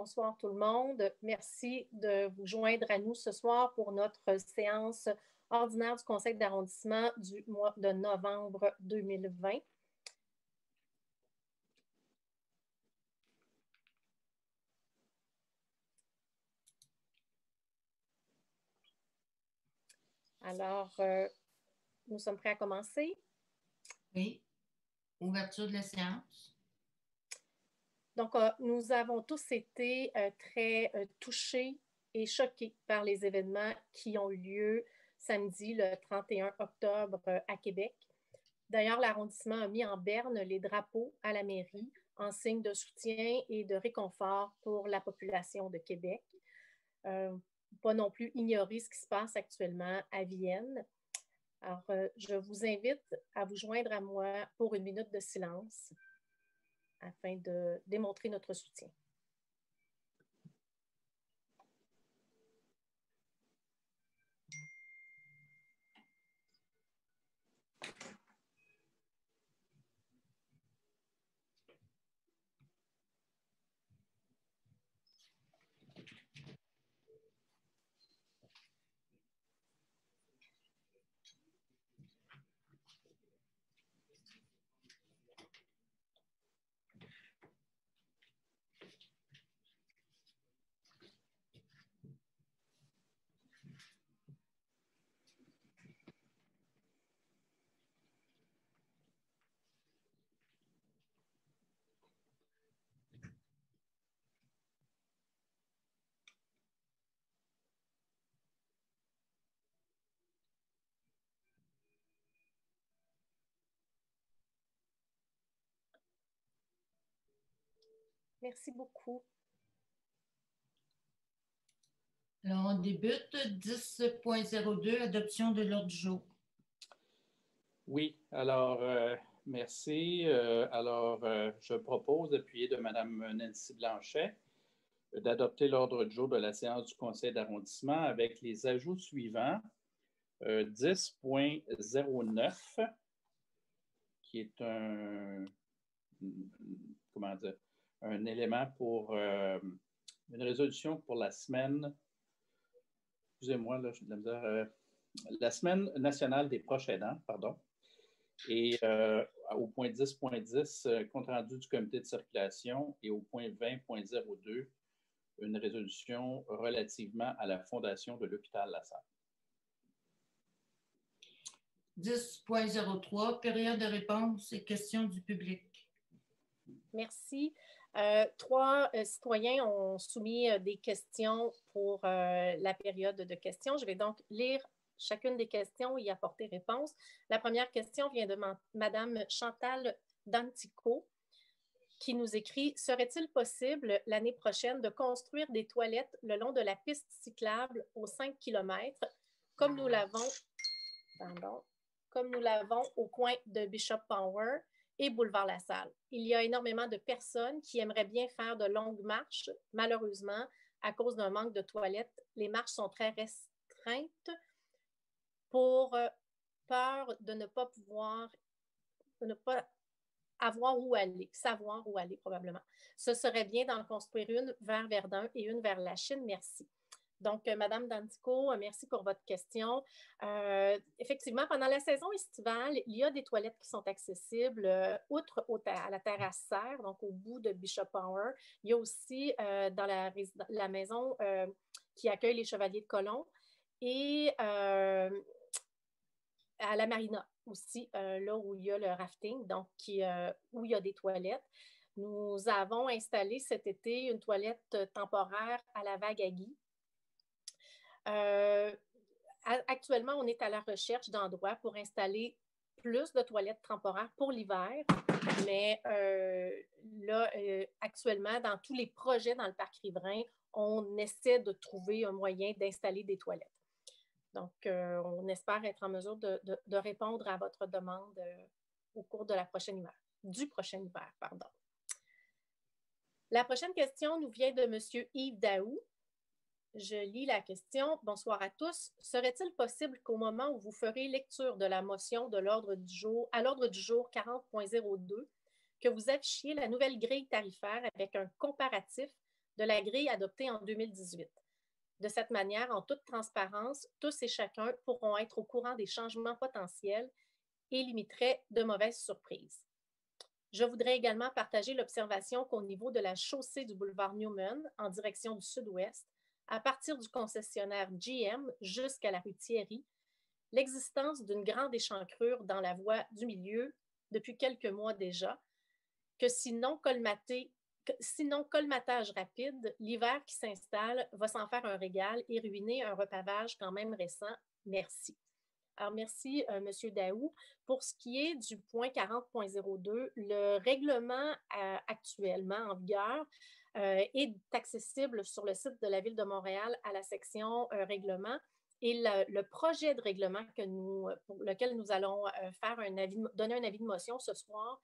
Bonsoir tout le monde. Merci de vous joindre à nous ce soir pour notre séance ordinaire du Conseil d'arrondissement du mois de novembre 2020. Alors, nous sommes prêts à commencer. Oui. Ouverture de la séance. Donc, nous avons tous été très touchés et choqués par les événements qui ont eu lieu samedi, le 31 octobre à Québec. D'ailleurs, l'arrondissement a mis en berne les drapeaux à la mairie en signe de soutien et de réconfort pour la population de Québec. Pas non plus ignorer ce qui se passe actuellement à Vienne. Alors, je vous invite à vous joindre à moi pour une minute de silence afin de démontrer notre soutien. Merci beaucoup. Alors, on débute 10.02, adoption de l'ordre du jour. Oui, alors, merci. Je propose, appuyé de Mme Nancy Blanchet, d'adopter l'ordre du jour de la séance du Conseil d'arrondissement avec les ajouts suivants. 10.09, qui est un élément pour une résolution pour la semaine, excusez-moi, là, j'ai de la misère, la semaine nationale des proches aidants, pardon. Et au point 10.10, compte rendu du comité de circulation, et au point 20.02, une résolution relativement à la fondation de l'hôpital La Salle. 10.03, période de réponse et questions du public. Merci. Trois citoyens ont soumis des questions pour la période de questions. Je vais donc lire chacune des questions et y apporter réponse. La première question vient de Mme Chantal Dantico, qui nous écrit « Serait-il possible l'année prochaine de construire des toilettes le long de la piste cyclable aux 5 km, comme nous l'avons au coin de Bishop Power et Boulevard La Salle. Il y a énormément de personnes qui aimeraient bien faire de longues marches. Malheureusement, à cause d'un manque de toilettes, les marches sont très restreintes pour peur de ne pas savoir où aller probablement. Ce serait bien d'en construire une vers Verdun et une vers la Chine. Merci. » Donc, Mme Dantico, merci pour votre question. Effectivement, pendant la saison estivale, il y a des toilettes qui sont accessibles outre à la terrasse Serre, donc au bout de Bishop Power. Il y a aussi dans la maison qui accueille les Chevaliers de Colomb et à la marina aussi, là où il y a le rafting, donc où il y a des toilettes. Nous avons installé cet été une toilette temporaire à la Vague à Guy. Actuellement, on est à la recherche d'endroits pour installer plus de toilettes temporaires pour l'hiver, mais actuellement, dans tous les projets dans le parc riverain, on essaie de trouver un moyen d'installer des toilettes. Donc, on espère être en mesure de répondre à votre demande au cours de du prochain hiver. La prochaine question nous vient de M. Yves Daou. Je lis la question. Bonsoir à tous. Serait-il possible qu'au moment où vous ferez lecture de la motion de l'ordre du jour, à l'ordre du jour 40.02, que vous affichiez la nouvelle grille tarifaire avec un comparatif de la grille adoptée en 2018. De cette manière, en toute transparence, tous et chacun pourront être au courant des changements potentiels et limiteraient de mauvaises surprises. Je voudrais également partager l'observation qu'au niveau de la chaussée du boulevard Newman, en direction du sud-ouest, à partir du concessionnaire GM jusqu'à la rue Thierry, l'existence d'une grande échancrure dans la voie du milieu depuis quelques mois déjà, que sinon colmatage rapide, l'hiver qui s'installe va s'en faire un régal et ruiner un repavage quand même récent. Merci. Alors, merci, M. Daou. Pour ce qui est du point 40.02, le règlement actuellement en vigueur est accessible sur le site de la Ville de Montréal à la section règlement. Et le projet de règlement pour lequel nous allons donner un avis de motion ce soir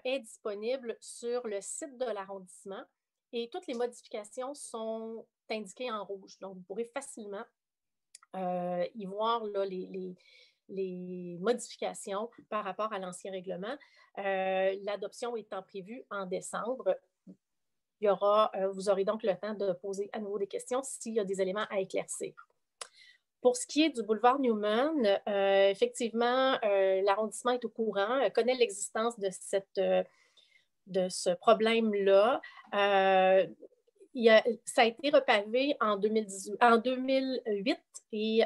est disponible sur le site de l'arrondissement et toutes les modifications sont indiquées en rouge. Donc, vous pourrez facilement y voir là, les modifications par rapport à l'ancien règlement. L'adoption étant prévue en décembre, vous aurez donc le temps de poser à nouveau des questions s'il y a des éléments à éclaircir. Pour ce qui est du boulevard Newman, effectivement, l'arrondissement est au courant, connaît l'existence de ce problème-là. Ça a été repavé en 2008 et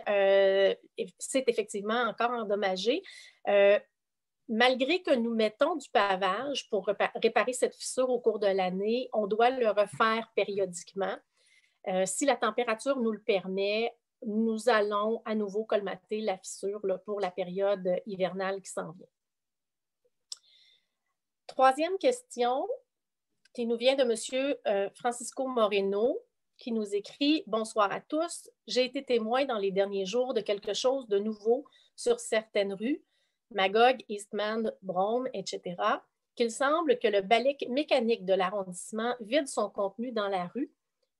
c'est effectivement encore endommagé. Malgré que nous mettons du pavage pour réparer cette fissure au cours de l'année, on doit le refaire périodiquement. Si la température nous le permet, nous allons à nouveau colmater la fissure là, pour la période hivernale qui s'en vient. Troisième question qui nous vient de M. Francisco Moreno, qui nous écrit « Bonsoir à tous. J'ai été témoin dans les derniers jours de quelque chose de nouveau sur certaines rues, Magog, Eastman, Brome, etc., qu'il semble que le balai mécanique de l'arrondissement vide son contenu dans la rue,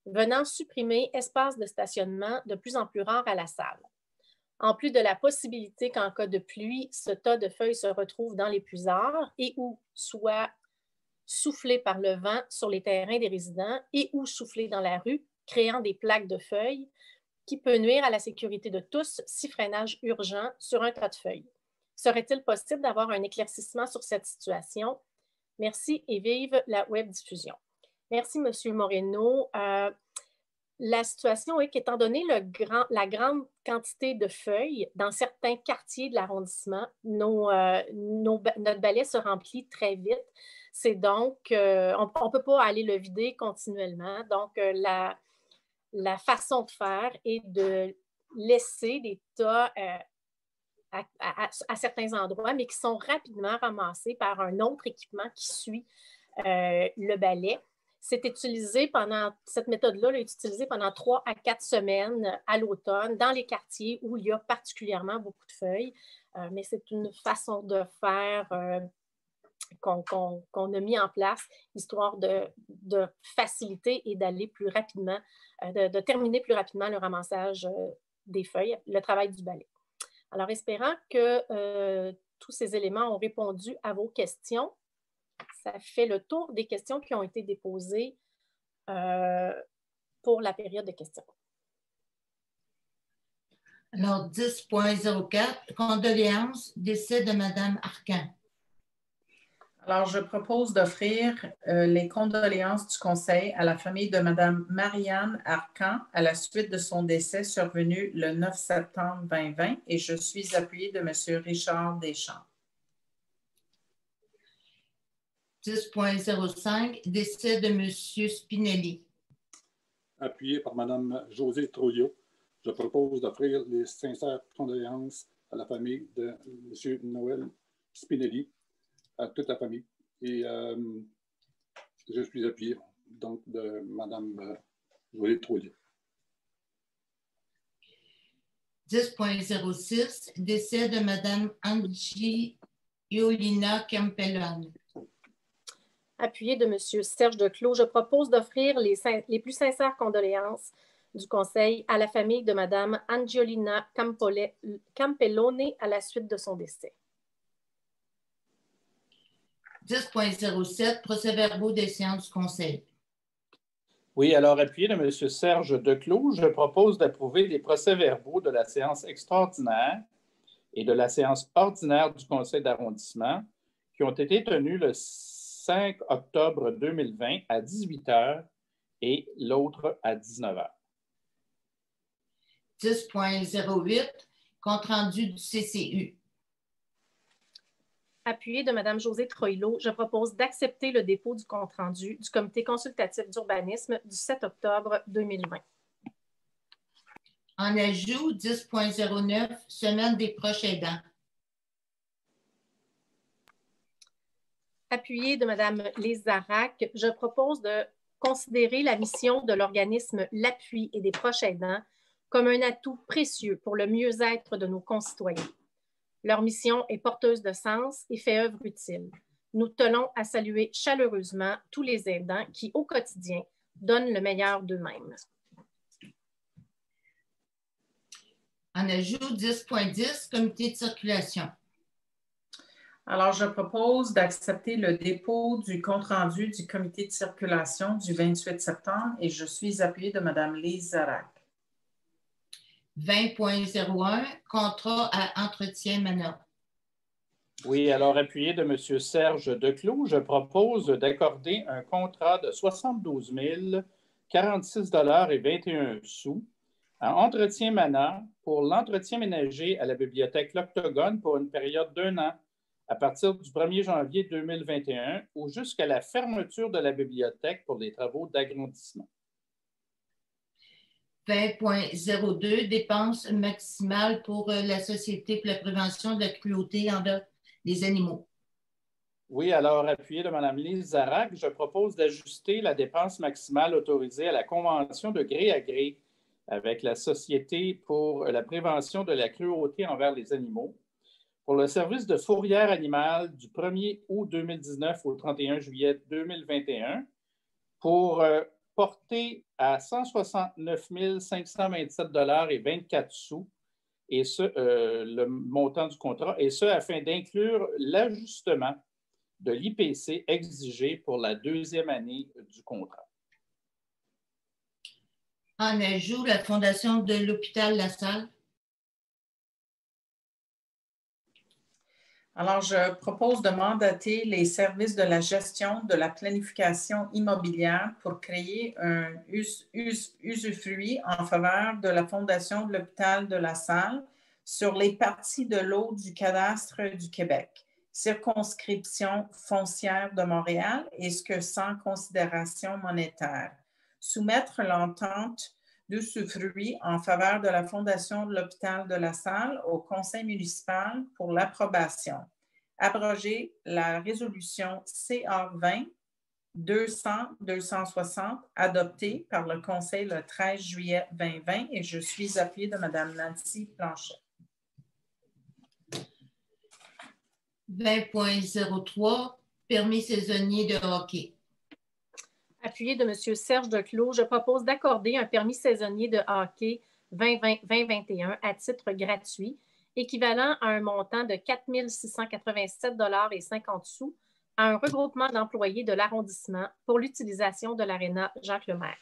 venant supprimer espace de stationnement de plus en plus rare à la salle. En plus de la possibilité qu'en cas de pluie, ce tas de feuilles se retrouve dans les puisards et ou soit soufflé par le vent sur les terrains des résidents et ou soufflé dans la rue, créant des plaques de feuilles qui peut nuire à la sécurité de tous si freinage urgent sur un tas de feuilles. Serait-il possible d'avoir un éclaircissement sur cette situation? Merci et vive la web diffusion. Merci, M. Moreno. La situation est qu'étant donné la grande quantité de feuilles dans certains quartiers de l'arrondissement, notre balai se remplit très vite. C'est donc, on ne peut pas aller le vider continuellement. Donc, la façon de faire est de laisser des tas à certains endroits, mais qui sont rapidement ramassés par un autre équipement qui suit le balai. Cette méthode-là est utilisée pendant 3 à 4 semaines à l'automne dans les quartiers où il y a particulièrement beaucoup de feuilles. Mais c'est une façon de faire qu'on a mis en place, histoire de faciliter et d'aller plus rapidement, de terminer plus rapidement le ramassage des feuilles, le travail du balai. Alors, espérant que tous ces éléments ont répondu à vos questions, ça fait le tour des questions qui ont été déposées pour la période de questions. Alors, 10.04, condoléances, décès de Mme Arcan. Alors, je propose d'offrir les condoléances du Conseil à la famille de Mme Marianne Arcan à la suite de son décès survenu le 9 septembre 2020 et je suis appuyée de M. Richard Deschamps. 10.05, décès de M. Spinelli. Appuyé par Mme Josée Troyot, je propose d'offrir les sincères condoléances à la famille de M. Noël Spinelli, à toute la famille. Et je suis appuyé donc de Mme Josée Troyot. 10.06, décès de Mme Angiolina Campellone. Appuyé de M. Serge Declos, je propose d'offrir les plus sincères condoléances du Conseil à la famille de Mme Angiolina Campellone à la suite de son décès. 10.07, procès-verbaux des séances du Conseil. Oui, alors appuyé de M. Serge Declos, je propose d'approuver les procès-verbaux de la séance extraordinaire et de la séance ordinaire du Conseil d'arrondissement qui ont été tenus le 5 octobre 2020 à 18 h et l'autre à 19 h. 10.08, compte-rendu du CCU. Appuyé de Mme Josée Troilot, je propose d'accepter le dépôt du compte-rendu du Comité consultatif d'urbanisme du 7 octobre 2020. En ajout, 10.09, semaine des proches aidants. Appuyé de Mme Lise Zarac, je propose de considérer la mission de l'organisme L'Appui et des proches aidants comme un atout précieux pour le mieux-être de nos concitoyens. Leur mission est porteuse de sens et fait œuvre utile. Nous tenons à saluer chaleureusement tous les aidants qui, au quotidien, donnent le meilleur d'eux-mêmes. En ajout, 10.10, comité de circulation. Alors, je propose d'accepter le dépôt du compte-rendu du comité de circulation du 28 septembre et je suis appuyée de Mme Lise Zarac. 20.01, contrat à entretien Mana. Oui, alors appuyé de M. Serge Declos, je propose d'accorder un contrat de 72 046,21 $ à Entretien Mana pour l'entretien ménager à la bibliothèque L'Octogone pour une période d'1 an à partir du 1er janvier 2021 ou jusqu'à la fermeture de la bibliothèque pour les travaux d'agrandissement. 20.02, dépenses maximales pour la Société pour la prévention de la cruauté envers les animaux. Oui, alors appuyé de Mme Lise Zarac, je propose d'ajuster la dépense maximale autorisée à la convention de gré à gré avec la Société pour la prévention de la cruauté envers les animaux pour le service de fourrière animale du 1er août 2019 au 31 juillet 2021 pour porter à 169 527,24 $ et le montant du contrat, et ce afin d'inclure l'ajustement de l'IPC exigé pour la deuxième année du contrat. En ajout, la Fondation de l'hôpital La Salle. Alors, je propose de mandater les services de la gestion de la planification immobilière pour créer un usufruit en faveur de la Fondation de l'hôpital de La Salle sur les parties de l'eau du cadastre du Québec, circonscription foncière de Montréal, et ce que sans considération monétaire. Soumettre l'entente d'usufruit en faveur de la Fondation de l'hôpital de La Salle au Conseil municipal pour l'approbation. Abroger la résolution CA 20-200-260 adoptée par le Conseil le 13 juillet 2020 et je suis appuyée de Mme Nancy Blanchet. 20.03, permis saisonnier de hockey. Appuyé de M. Serge Declos, je propose d'accorder un permis saisonnier de hockey 2020-2021 à titre gratuit, équivalent à un montant de 4 687,50 $ à un regroupement d'employés de l'arrondissement pour l'utilisation de l'aréna Jacques-Lemaire.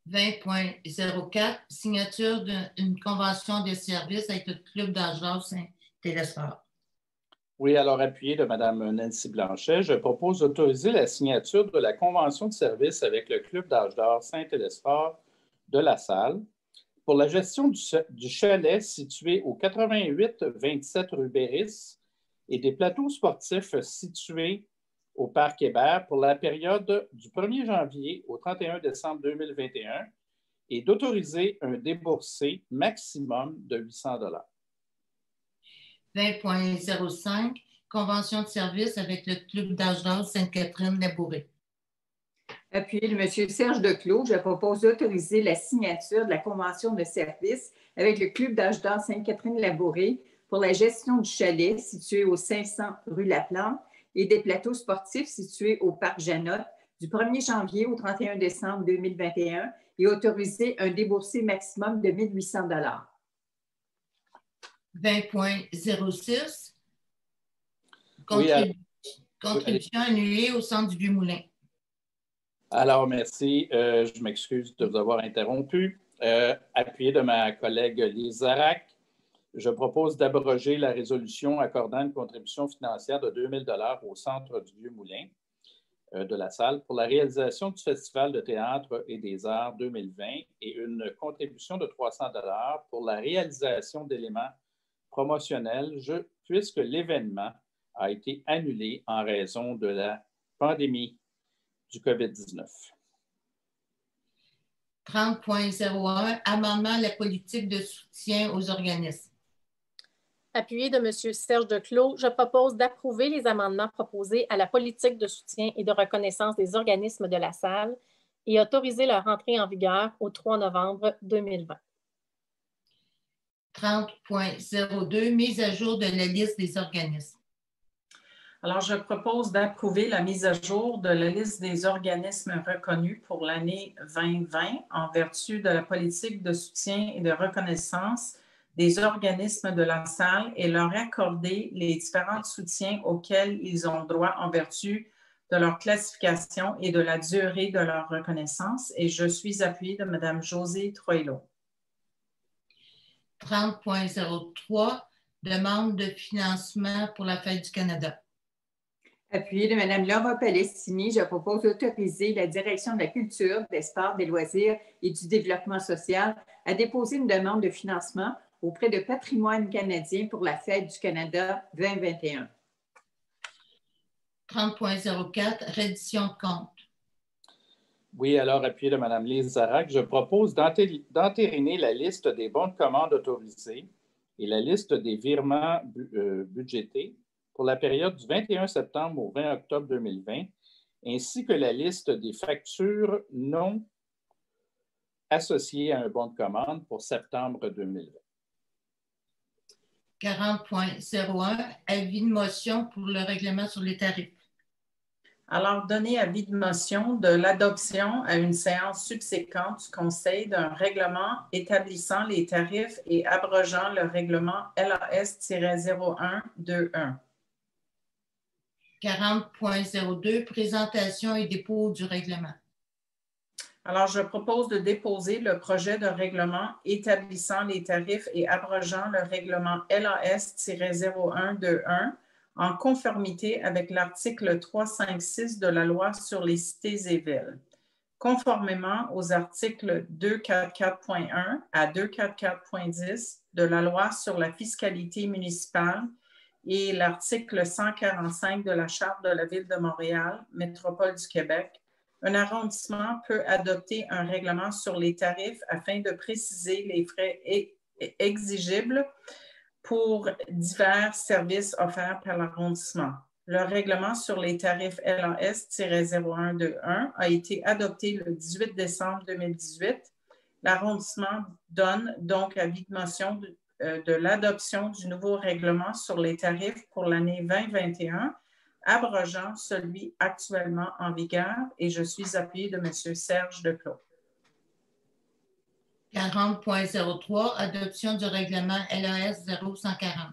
20.04, signature d'une convention de service avec le Club d'Argent Saint-Télésphore. Oui, alors appuyé de Mme Nancy Blanchet, je propose d'autoriser la signature de la convention de service avec le Club d'âge d'or Saint-Télésphore de La Salle pour la gestion du chalet situé au 88-27 rue Béris et des plateaux sportifs situés au Parc Hébert pour la période du 1er janvier au 31 décembre 2021 et d'autoriser un déboursé maximum de 800 $. 20.05, convention de service avec le Club d'âge d'or Sainte-Catherine-Labouré. Appuyé de M. Serge Declos, je propose d'autoriser la signature de la convention de service avec le Club d'âge d'or Sainte-Catherine-Labouré pour la gestion du chalet situé au 500 rue Laplante et des plateaux sportifs situés au Parc Janotte du 1er janvier au 31 décembre 2021 et autoriser un déboursé maximum de 1 800 $. 20.06, contribution annulée au centre du Vieux-Moulin. Alors, merci. Je m'excuse de vous avoir interrompu. Appuyé de ma collègue Lise Zarac, je propose d'abroger la résolution accordant une contribution financière de 2 000 $ au Centre du Vieux-Moulin de la Salle pour la réalisation du Festival de théâtre et des arts 2020 et une contribution de 300 $ pour la réalisation d'éléments promotionnels puisque l'événement a été annulé en raison de la pandémie du COVID-19. 30.01, amendement à la politique de soutien aux organismes. Appuyé de M. Serge Declos, je propose d'approuver les amendements proposés à la politique de soutien et de reconnaissance des organismes de la Salle et autoriser leur entrée en vigueur au 3 novembre 2020. 30.02, mise à jour de la liste des organismes. Alors, je propose d'approuver la mise à jour de la liste des organismes reconnus pour l'année 2020 en vertu de la politique de soutien et de reconnaissance des organismes de la Salle et leur accorder les différents soutiens auxquels ils ont droit en vertu de leur classification et de la durée de leur reconnaissance. Et je suis appuyée de Mme Josée Troilot. 30.03, demande de financement pour la Fête du Canada. Appuyée de Mme Laura Palestini, je propose d'autoriser la Direction de la culture, des sports, des loisirs et du développement social à déposer une demande de financement auprès de Patrimoine canadien pour la Fête du Canada 2021. 30.04, reddition de compte. Oui, alors, appuyé de Mme Lise Zarac, je propose d'entériner la liste des bons de commande autorisés et la liste des virements budgétés pour la période du 21 septembre au 20 octobre 2020, ainsi que la liste des factures non associées à un bon de commande pour septembre 2020. 40.01, avis de motion pour le règlement sur les tarifs. Alors, donner avis de motion de l'adoption à une séance subséquente du Conseil d'un règlement établissant les tarifs et abrogeant le règlement LAS-0121. 40.02, présentation et dépôt du règlement. Alors, je propose de déposer le projet de règlement établissant les tarifs et abrogeant le règlement LAS-0121 en conformité avec l'article 356 de la loi sur les cités et villes, conformément aux articles 244.1 à 244.10 de la loi sur la fiscalité municipale et l'article 145 de la Charte de la Ville de Montréal, Métropole du Québec. Un arrondissement peut adopter un règlement sur les tarifs afin de préciser les frais exigibles pour divers services offerts par l'arrondissement. Le règlement sur les tarifs LAS-0121 a été adopté le 18 décembre 2018. L'arrondissement donne donc avis de motion de l'adoption du nouveau règlement sur les tarifs pour l'année 2021, abrogeant celui actuellement en vigueur, et je suis appuyée de M. Serge Declos. 40.03, adoption du règlement LAS 0140.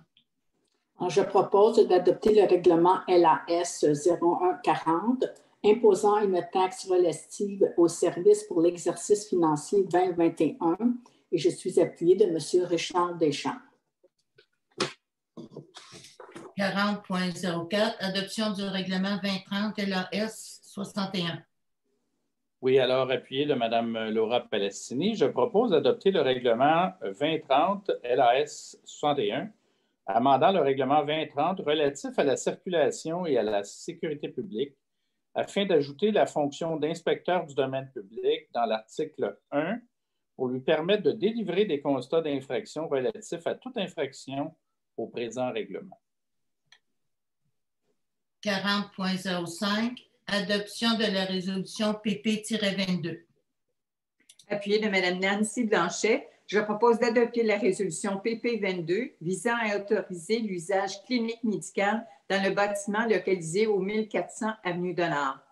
Je propose d'adopter le règlement LAS 0140 imposant une taxe relative aux services pour l'exercice financier 2021 et je suis appuyée de M. Richard Deschamps. 40.04, adoption du règlement 2030 LAS 61. Oui, alors, appuyé de Mme Laura Palestini, je propose d'adopter le règlement 2030 LAS 61, amendant le règlement 2030 relatif à la circulation et à la sécurité publique, afin d'ajouter la fonction d'inspecteur du domaine public dans l'article 1 pour lui permettre de délivrer des constats d'infraction relatifs à toute infraction au présent règlement. 40.05, adoption de la résolution PP-22. Appuyé de Mme Nancy Blanchet, je propose d'adopter la résolution PP-22 visant à autoriser l'usage clinique médical dans le bâtiment localisé au 1400 Avenue de l'Art.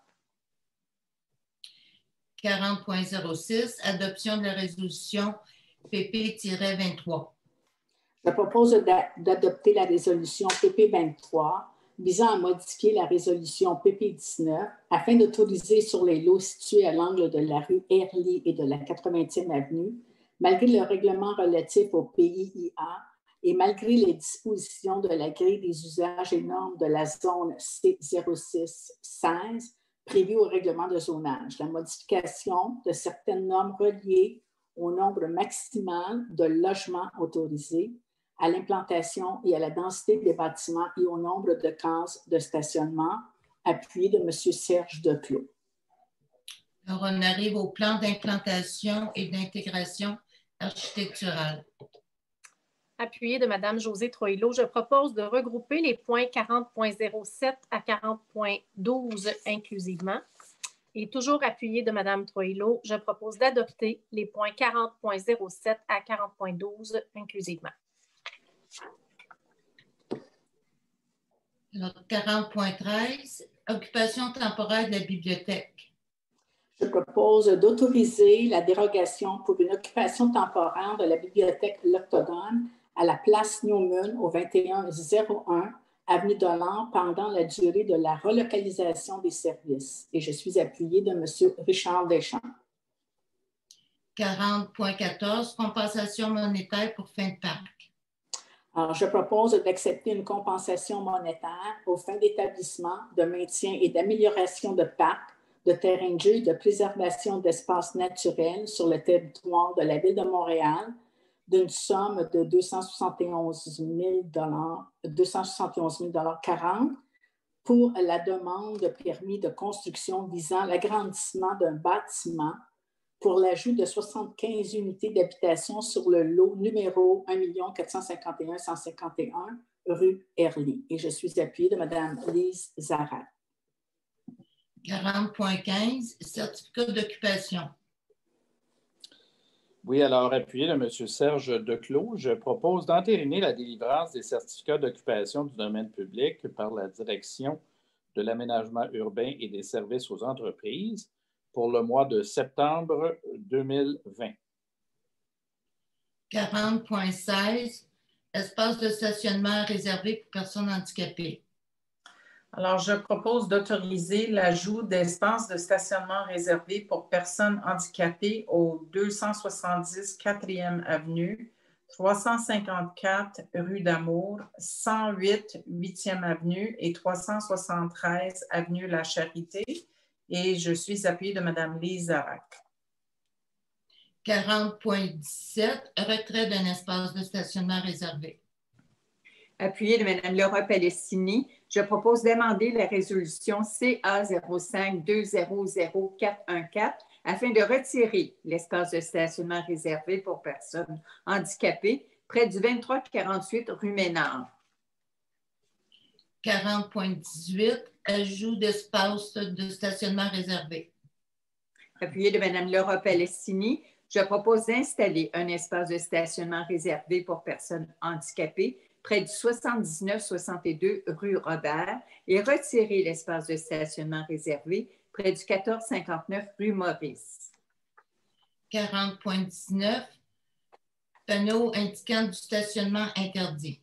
40.06, adoption de la résolution PP-23. Je propose d'adopter la résolution PP23 visant à modifier la résolution PP19 afin d'autoriser sur les lots situés à l'angle de la rue Herly et de la 80e avenue, malgré le règlement relatif au PIIA et malgré les dispositions de la grille des usages et normes de la zone C06-16 prévues au règlement de zonage, la modification de certaines normes reliées au nombre maximal de logements autorisés, à l'implantation et à la densité des bâtiments et au nombre de cases de stationnement, appuyé de M. Serge Declos. Alors, on arrive au plan d'implantation et d'intégration architecturale. Appuyé de Mme Josée Troilot, je propose de regrouper les points 40.07 à 40.12 inclusivement. Et toujours appuyé de Mme Troilot, je propose d'adopter les points 40.07 à 40.12 inclusivement. Alors, 40.13, occupation temporaire de la bibliothèque. Je propose d'autoriser la dérogation pour une occupation temporaire de la bibliothèque L'Octogone à la place Newman au 2101 avenue Dollard pendant la durée de la relocalisation des services. Et je suis appuyée de M. Richard Deschamps. 40.14, compensation monétaire pour fin de parc. Alors, je propose d'accepter une compensation monétaire aux fins d'établissement, de maintien et d'amélioration de parcs, de terrains de jeu et de préservation d'espaces naturels sur le territoire de la Ville de Montréal d'une somme de 271 040 pour la demande de permis de construction visant l'agrandissement d'un bâtiment pour l'ajout de 75 unités d'habitation sur le lot numéro 1 451 151 rue Herly. Et je suis appuyée de Mme Lise Zarat. 40.15, certificat d'occupation. Oui, alors appuyé de M. Serge Declos, je propose d'entériner la délivrance des certificats d'occupation du domaine public par la Direction de l'aménagement urbain et des services aux entreprises pour le mois de septembre 2020. 40.16, espace de stationnement réservé pour personnes handicapées. Alors, je propose d'autoriser l'ajout d'espaces de stationnement réservés pour personnes handicapées au 270 4e Avenue, 354 rue d'Amour, 108 8e Avenue et 373 Avenue La Charité. Et je suis appuyée de Mme Lise Zarak. 40.17, retrait d'un espace de stationnement réservé. Appuyée de Mme Laura Palestini, je propose d'amender la résolution CA 05-200414 afin de retirer l'espace de stationnement réservé pour personnes handicapées près du 2348 rue Ménard. 40.18, ajout d'espace de stationnement réservé. Appuyée de Mme Laura Palestini, je propose d'installer un espace de stationnement réservé pour personnes handicapées près du 79-62 rue Robert et retirer l'espace de stationnement réservé près du 1459 rue Maurice. 40.19, panneau indiquant du stationnement interdit.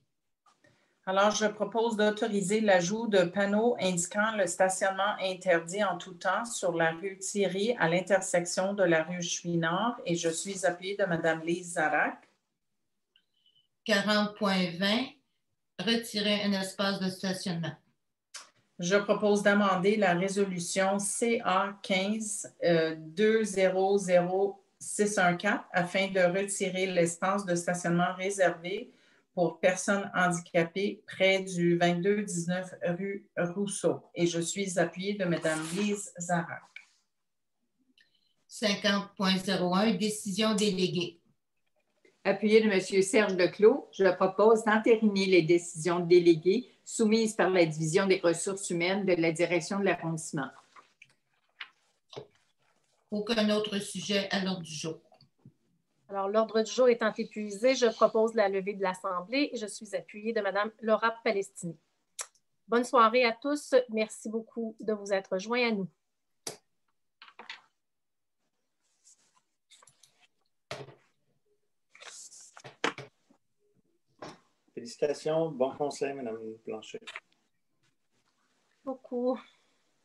Alors, je propose d'autoriser l'ajout de panneaux indiquant le stationnement interdit en tout temps sur la rue Thierry à l'intersection de la rue Chouinard et je suis appuyée de Mme Lise Zarak. 40.20, retirer un espace de stationnement. Je propose d'amender la résolution CA 15-200614 afin de retirer l'espace de stationnement réservé pour personnes handicapées près du 2219 rue Rousseau. Et je suis appuyée de Mme Lise Zarak. 50.01, décision déléguée. Appuyée de M. Serge Declos, je propose d'entériner les décisions déléguées soumises par la Division des ressources humaines de la Direction de l'arrondissement. Aucun autre sujet à l'ordre du jour. Alors, l'ordre du jour étant épuisé, je propose la levée de l'Assemblée et je suis appuyée de Mme Laura Palestini. Bonne soirée à tous. Merci beaucoup de vous être joints à nous. Félicitations. Bon conseil, Mme Blanchet. beaucoup.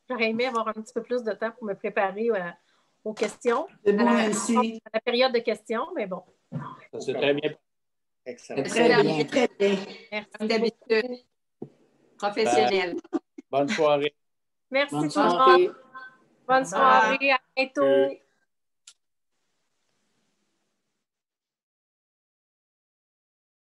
J'aurais aimé avoir un petit peu plus de temps pour me préparer aux questions. C'est bon, Nancy. À la période de questions, mais bon. Ça s'est très bien. Excellent. Très bien, très bien. Merci Comme d'habitude. Professionnel. Bonne soirée. Merci Bonne tout le monde. soirée. Bonne soirée. À bientôt.